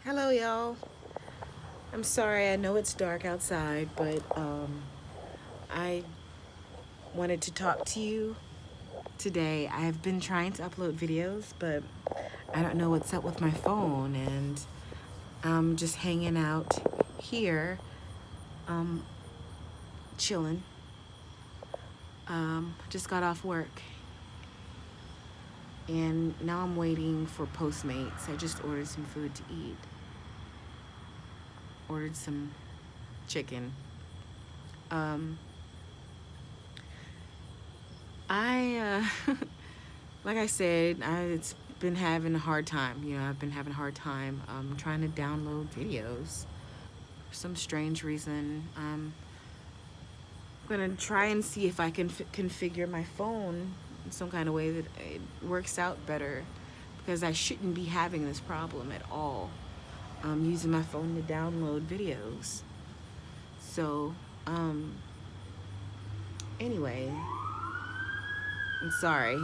Hello, y'all. I'm sorry, I know it's dark outside, but I wanted to talk to you today. I've been trying to upload videos, but I don't know what's up with my phone, and I'm just hanging out here, um, chilling. Just got off work, and now I'm waiting for Postmates. I just ordered some food to eat. Ordered some chicken. Um, I like I said, it's been having a hard time. I've been having a hard time trying to download videos. For some strange reason, I'm gonna try and see if I can configure my phone in some kind of way that it works out better, because I shouldn't be having this problem at all. Using my phone to download videos. So, anyway, I'm sorry.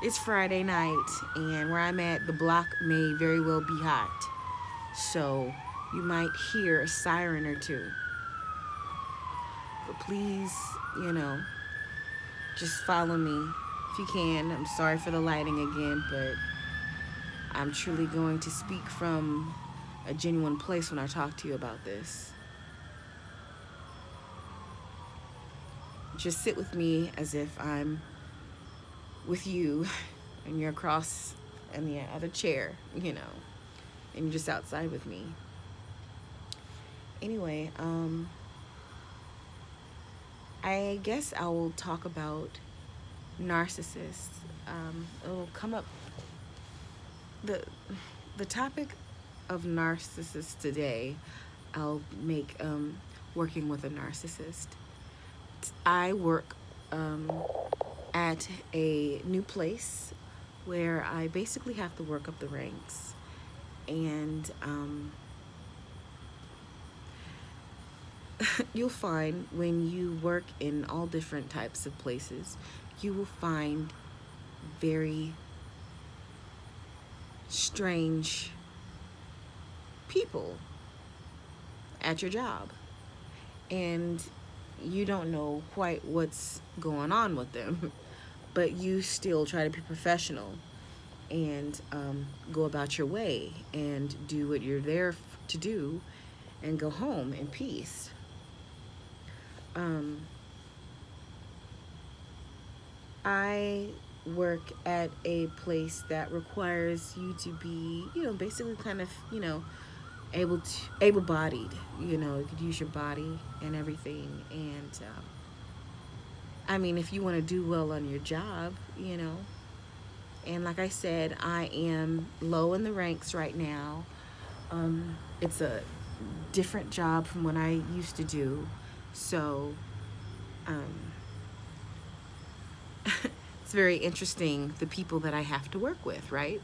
It's Friday night, and where I'm at, the block may very well be hot. So you might hear a siren or two. But please, just follow me if you can. I'm sorry for the lighting again, but I'm truly going to speak from a genuine place when I talk to you about this. Just sit with me as if I'm with you and you're across in the other chair, and you're just outside with me. Anyway, I guess I will talk about narcissists. It'll come up the topic of narcissists today. I'll make working with a narcissist. I work at a new place where I basically have to work up the ranks, and you'll find when you work in all different types of places, you will find very strange people at your job, and you don't know quite what's going on with them, but you still try to be professional and go about your way and do what you're there to do and go home in peace. I work at a place that requires you to be, basically kind of, able-bodied. You could use your body and everything. And I mean, if you want to do well on your job, And like I said, I am low in the ranks right now. It's a different job from what I used to do. So it's very interesting, the people that I have to work with, right?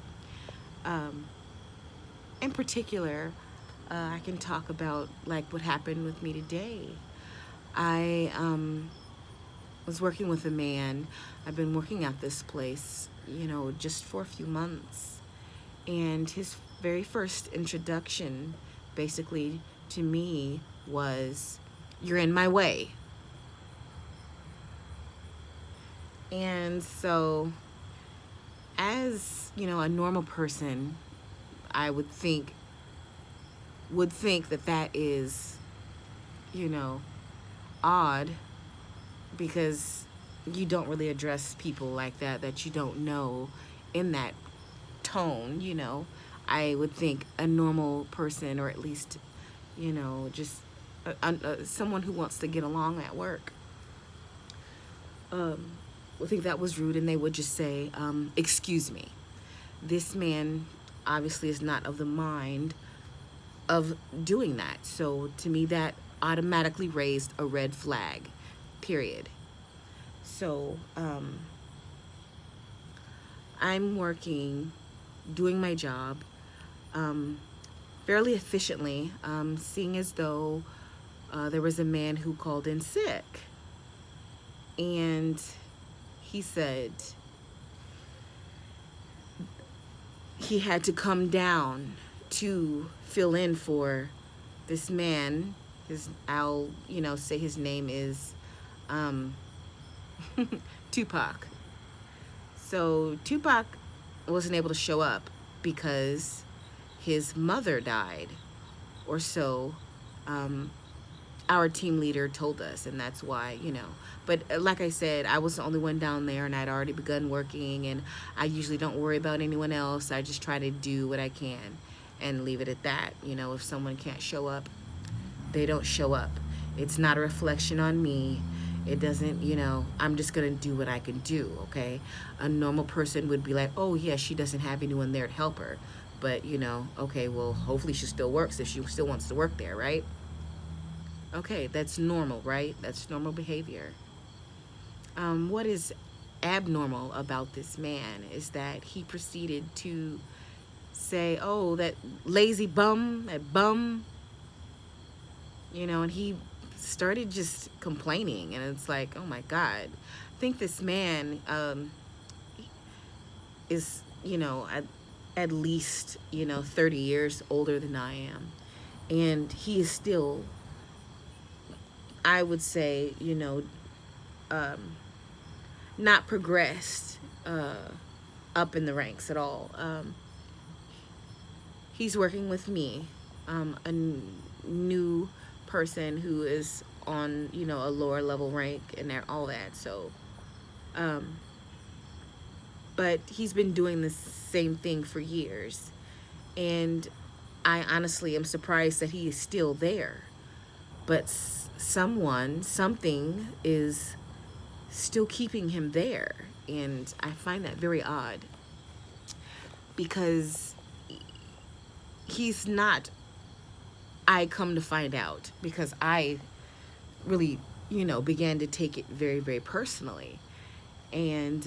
In particular, I can talk about like what happened with me today. I was working with a man. I've been working at this place, just for a few months. And his very first introduction, basically, to me was, "You're in my way." And so, as, a normal person, I would think that that is, odd, because you don't really address people like that you don't know in that tone. I would think a normal person, or at least, just someone who wants to get along at work, would think that was rude, and they would just say, "Excuse me." This man obviously is not of the mind of doing that. So to me, that automatically raised a red flag, period. So I'm working, doing my job fairly efficiently, seeing as though there was a man who called in sick. And he said he had to come down to fill in for this man. I'll, say his name is um, Tupac. So Tupac wasn't able to show up because his mother died, or so um, our team leader told us, and that's why, But like I said, I was the only one down there, and I'd already begun working, and I usually don't worry about anyone else. I just try to do what I can and leave it at that. If someone can't show up, they don't show up. It's not a reflection on me. It doesn't, I'm just going to do what I can do, okay? A normal person would be like, oh, yeah, she doesn't have anyone there to help her. But, okay, well, hopefully she still works if she still wants to work there, right? Okay, that's normal, right? That's normal behavior. What is abnormal about this man is that he proceeded to say, oh, that lazy bum, that bum, and he started just complaining, and it's like, oh my God. I think this man is, at least, 30 years older than I am. And he is still, I would say, not progressed up in the ranks at all. He's working with me, a new person who is on, a lower level rank and all that. So, but he's been doing the same thing for years. And I honestly am surprised that he is still there. But something is still keeping him there. And I find that very odd, because he's not, I come to find out, because I really, began to take it very, very personally. And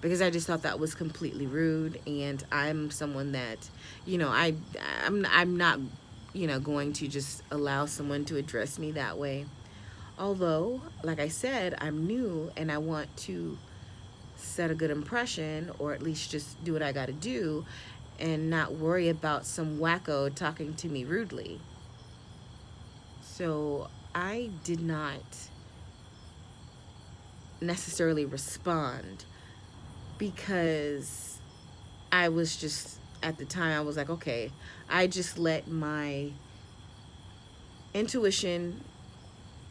because I just thought that was completely rude. And I'm someone that, I'm not, going to just allow someone to address me that way. Although, like I said, I'm new and I want to set a good impression, or at least just do what I got to do and not worry about some wacko talking to me rudely. So I did not necessarily respond, because I was just, at the time, I was like, okay, I just let my intuition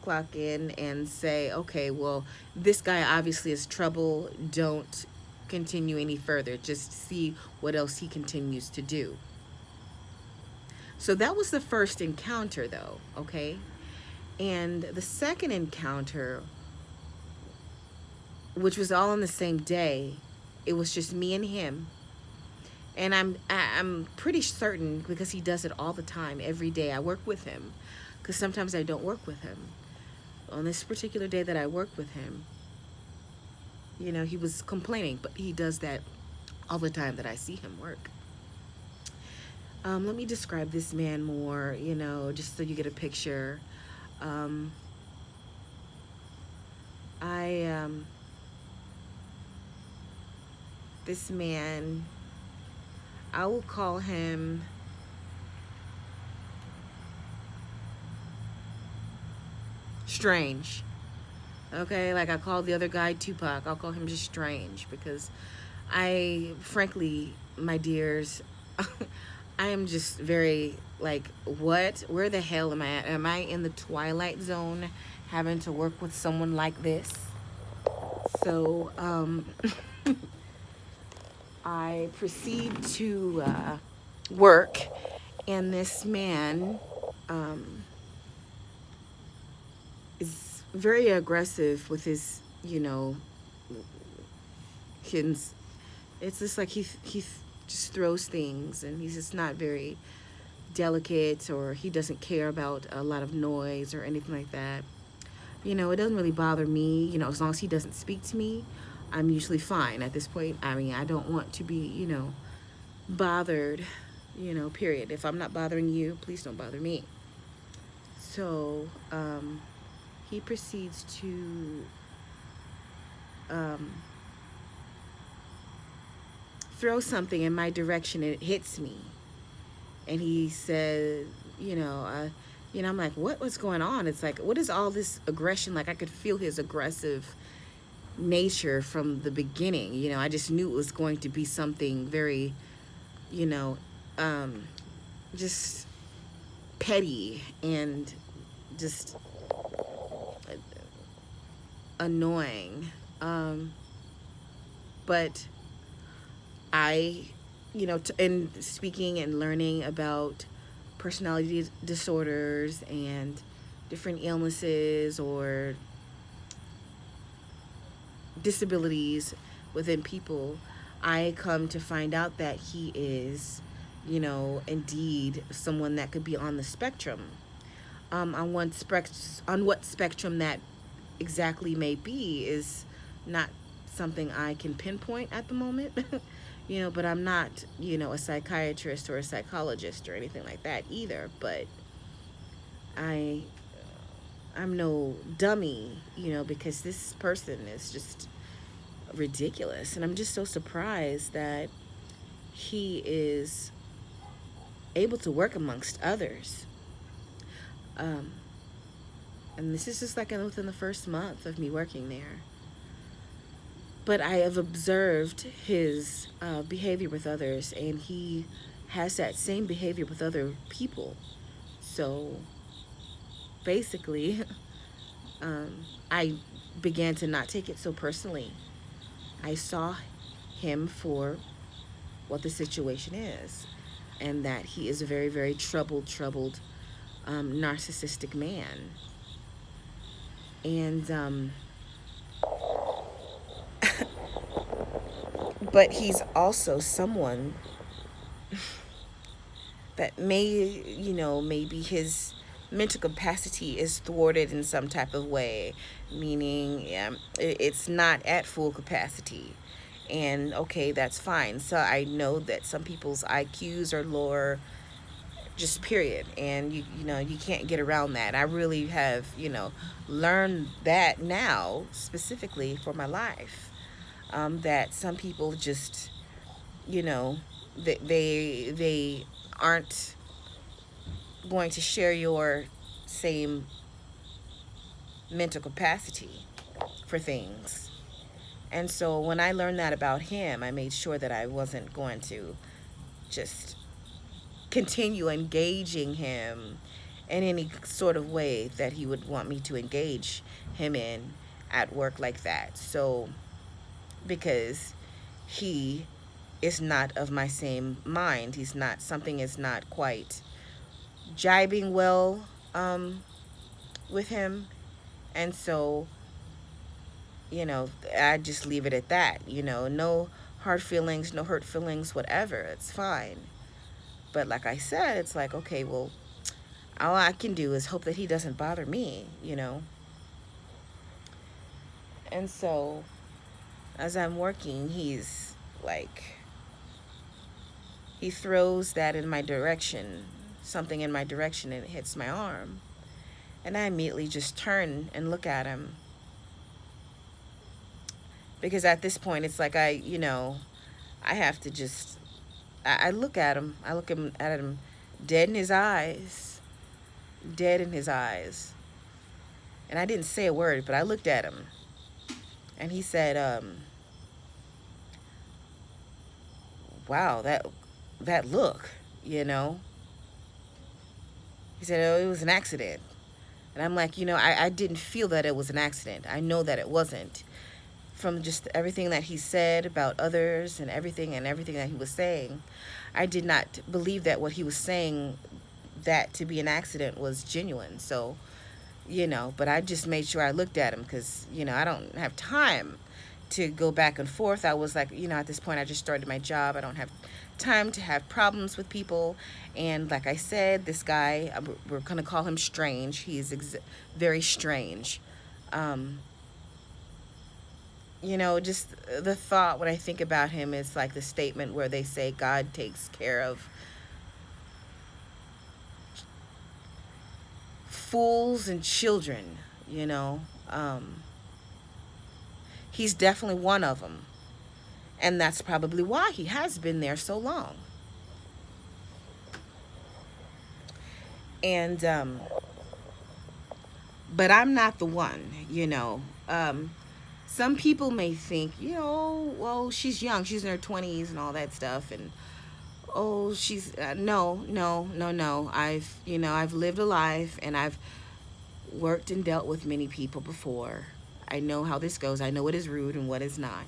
clock in and say, okay, well, this guy obviously is trouble. Don't continue any further. Just see what else he continues to do. So that was the first encounter, though, okay? And the second encounter, which was all on the same day, it was just me and him. And I'm pretty certain, because he does it all the time, every day I work with him, because sometimes I don't work with him. On this particular day that I worked with him, he was complaining, but he does that all the time that I see him work. Let me describe this man more, just so you get a picture. This man, I will call him strange. Okay, like I called the other guy Tupac, I'll call him just strange, because frankly, my dears, I am just very like, what? Where the hell am I at? Am I in the Twilight Zone having to work with someone like this? So, I proceed to work, and this man is very aggressive with his, it's just like he just throws things, and he's just not very delicate, or he doesn't care about a lot of noise or anything like that. It doesn't really bother me, as long as he doesn't speak to me, I'm usually fine at this point. I mean, I don't want to be, bothered, period. If I'm not bothering you, please don't bother me. So, he proceeds to throw something in my direction, and it hits me. And he said, you know, I'm like, what was going on? It's like, what is all this aggression? Like, I could feel his aggressive nature from the beginning. I just knew it was going to be something very, you know, um, just petty and just annoying. But I, in speaking and learning about personality disorders and different illnesses or disabilities within people, I come to find out that he is, indeed someone that could be on the spectrum. On what spectrum that exactly may be is not something I can pinpoint at the moment. But I'm not, a psychiatrist or a psychologist or anything like that either. But I I'm no dummy, because this person is just ridiculous. And I'm just so surprised that he is able to work amongst others. Um, and this is just like within the first month of me working there. But I have observed his behavior with others, and he has that same behavior with other people. So basically, I began to not take it so personally. I saw him for what the situation is, and that he is a very, very troubled, narcissistic man. And, but he's also someone that maybe his mental capacity is thwarted in some type of way, meaning it's not at full capacity. And okay, that's fine. So I know that some people's IQs are lower, just period. And you can't get around that. I really have, learned that now specifically for my life. That some people just, they aren't going to share your same mental capacity for things. And so when I learned that about him, I made sure that I wasn't going to just continue engaging him in any sort of way that he would want me to engage him in at work like that. So, because he is not of my same mind, something is not quite jibing well with him. And so, I just leave it at that. No hard feelings, no hurt feelings, whatever. It's fine. But like I said, it's like, okay, well, all I can do is hope that he doesn't bother me. And so, as I'm working, he's like, he throws that in my direction, something in my direction, and it hits my arm. And I immediately just turn and look at him. Because at this point, it's like I have to just, I look at him. I look at him dead in his eyes. Dead in his eyes. And I didn't say a word, but I looked at him. And he said, wow, that look, He said, oh, it was an accident. And I'm like, I didn't feel that it was an accident. I know that it wasn't. From just everything that he said about others and everything that he was saying, I did not believe that what he was saying, that to be an accident, was genuine. So, but I just made sure I looked at him because, I don't have time to go back and forth. I was like, at this point, I just started my job. I don't have time to have problems with people. And like I said, this guy, we're going to call him strange. He's very strange. Just the thought when I think about him is like the statement where they say God takes care of fools and children, He's definitely one of them. And that's probably why he has been there so long. And but I'm not the one, you know. Some people may think, you know, well, she's young, she's in her 20s and all that stuff, and oh, she's no, no, no, no. I've, you know, I've lived a life, and I've worked and dealt with many people before. I know how this goes. I know what is rude and what is not.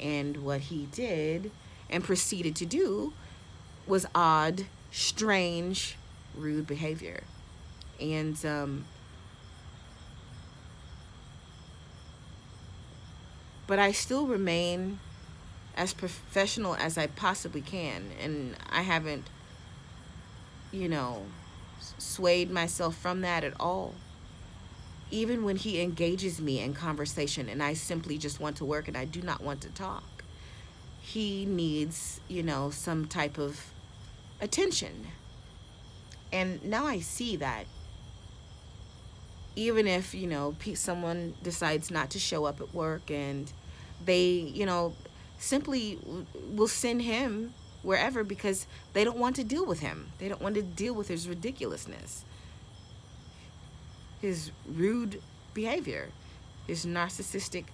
And what he did and proceeded to do was odd, strange, rude behavior. And but I still remain as professional as I possibly can, and I haven't, you know, swayed myself from that at all. Even when he engages me in conversation and I simply just want to work and I do not want to talk, he needs, you know, some type of attention. And now I see that even if, you know, someone decides not to show up at work, and they, you know, simply will send him wherever because they don't want to deal with him. They don't want to deal with his ridiculousness, his rude behavior, his narcissistic,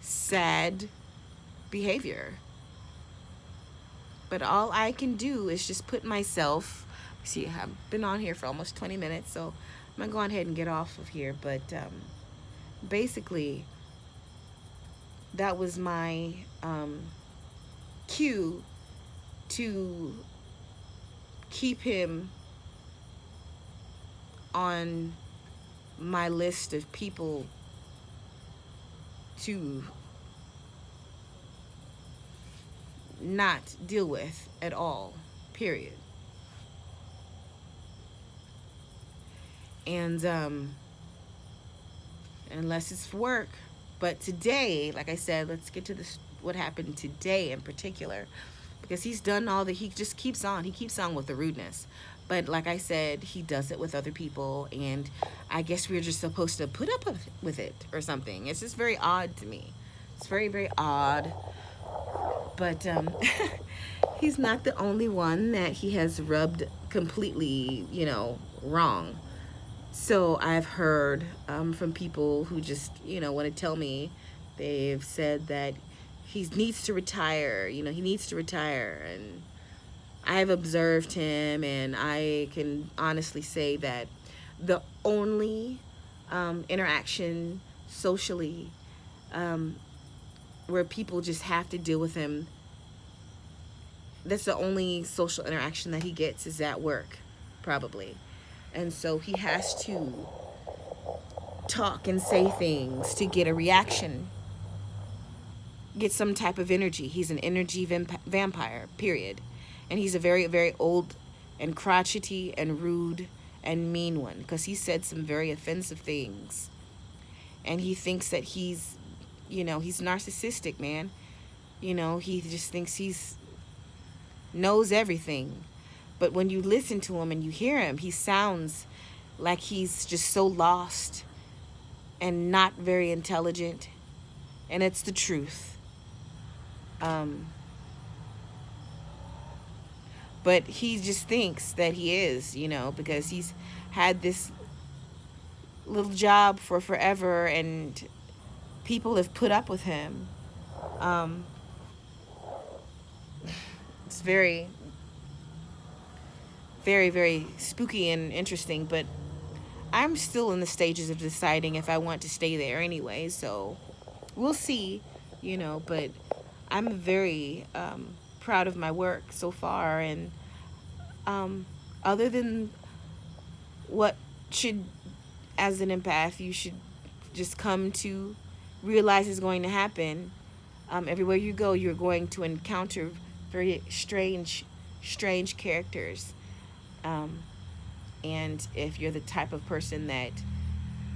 sad behavior. But all I can do is just put myself, see, I've been on here for almost 20 minutes, so I'm going to go ahead and get off of here. But basically, that was my cue to keep him on my list of people to not deal with at all, period. And unless it's for work. But today, like I said, let's get to this, what happened today in particular, because he's done all the, he just keeps on, he keeps on with the rudeness. But like I said, he does it with other people, and I guess we're just supposed to put up with it or something. It's just very odd to me. It's very, very odd. But he's not the only one that he has rubbed completely, you know, wrong. So I've heard from people who just, you know, want to tell me, they've said that he needs to retire, you know, he needs to retire. And I've observed him, and I can honestly say that the only interaction socially where people just have to deal with him, that's the only social interaction that he gets, is at work, probably. And so he has to talk and say things to get a reaction, get some type of energy. He's an energy vampire, period. And he's a very, very old and crotchety and rude and mean one, because he said some very offensive things. And he thinks that he's, you know, he's narcissistic, man. You know, he just thinks he's knows everything. But when you listen to him and you hear him, he sounds like he's just so lost and not very intelligent. And it's the truth. But he just thinks that he is, you know, because he's had this little job for forever, and people have put up with him. It's very, very, very spooky and interesting, but I'm still in the stages of deciding if I want to stay there anyway, so we'll see, you know. But I'm very proud of my work so far, and other than what should, as an empath, you should just come to realize is going to happen. Everywhere you go, you're going to encounter very strange characters. And if you're the type of person that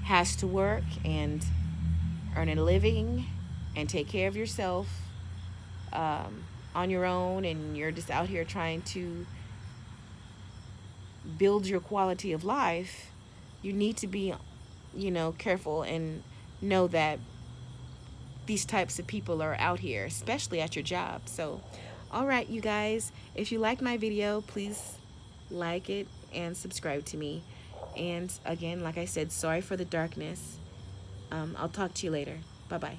has to work and earn a living and take care of yourself on your own, and you're just out here trying to build your quality of life, you need to be, you know, careful and know that these types of people are out here, especially at your job. So, all right, you guys, if you like my video, please like it, and subscribe to me. And again, like I said, sorry for the darkness. I'll talk to you later. Bye bye.